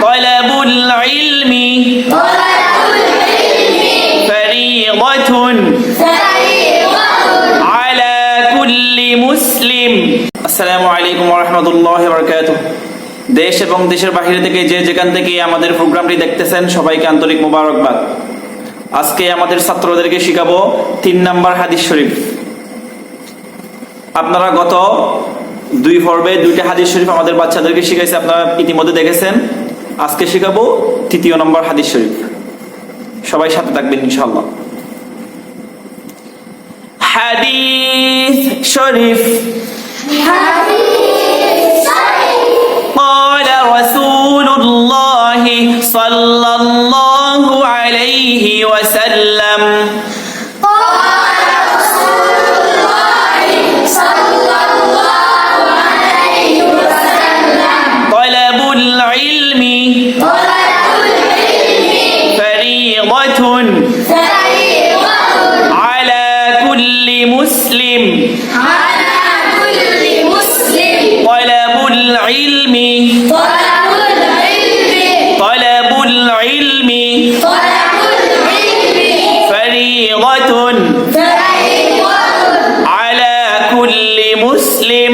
طلبul ilmi fariidatun ala kulli muslim। আসসালামু আলাইকুম ওয়া রাহমাতুল্লাহি ওয়া বারাকাতুহু। দেশ এবং দেশের বাইরে থেকে যে যেখান থেকে আমাদের প্রোগ্রামটি দেখতেছেন সবাইকে আন্তরিক মোবারকবাদ। আজকে আমাদের ছাত্রদেরকে শিখাবো 3 নাম্বার হাদিস শরীফ। আপনারা গত 2 পর্বে 2টা হাদিস শরীফ আমাদের বাচ্চাদেরকে শিখাইছে, আপনারা ইতিমধ্যে দেখেছেন। আজকে শিখাবো 3য় নম্বর হাদিস শরীফ। সবাই সাথে থাকবেন ইনশাআল্লাহ। হাদিস শরীফ। قال رسول الله صلى الله عليه وسلم طلب العلم فريضة على كل مسلم طلب العلم طلب العلم فريضة على كل مسلم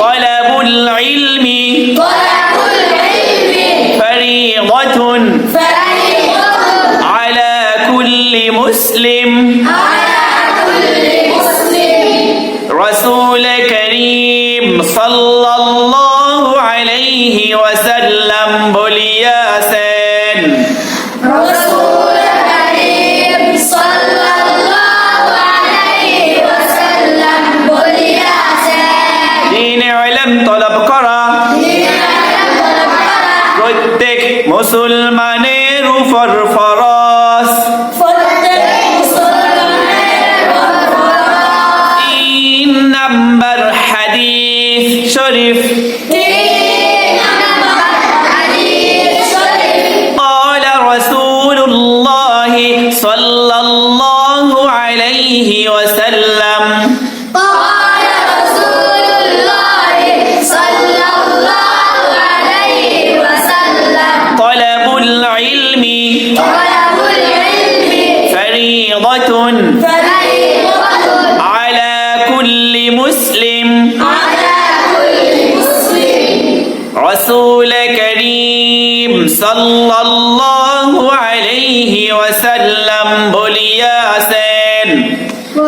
طلب العلم فريضة على كل مسلم رسول كريم صلى الله عليه وسلم بوليا سين رسول كريم صلى الله عليه وسلم بوليا سين دين علم طلب করা প্রত্যেক মুসলমানের উপর ফরজ। 3 নাম্বার হাদিস শরীফ। قال رسول الله صلى الله عليه وسلم قال رسول الله صلى الله عليه وسلم طلب العلم طلب العلم فريضة فريضة على كل مسلم على كل مسلم رسول كريم صلى الله عليه وسلم بوليا سين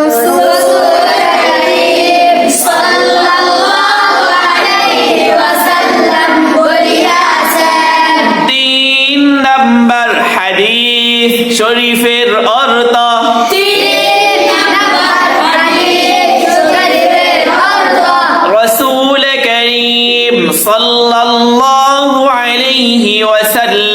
رسول كريم صلى الله عليه وسلم بوليا سين 3 নাম্বার হাদিস শরীফের অর্থ رسول كريم صلى الله عليه وسلم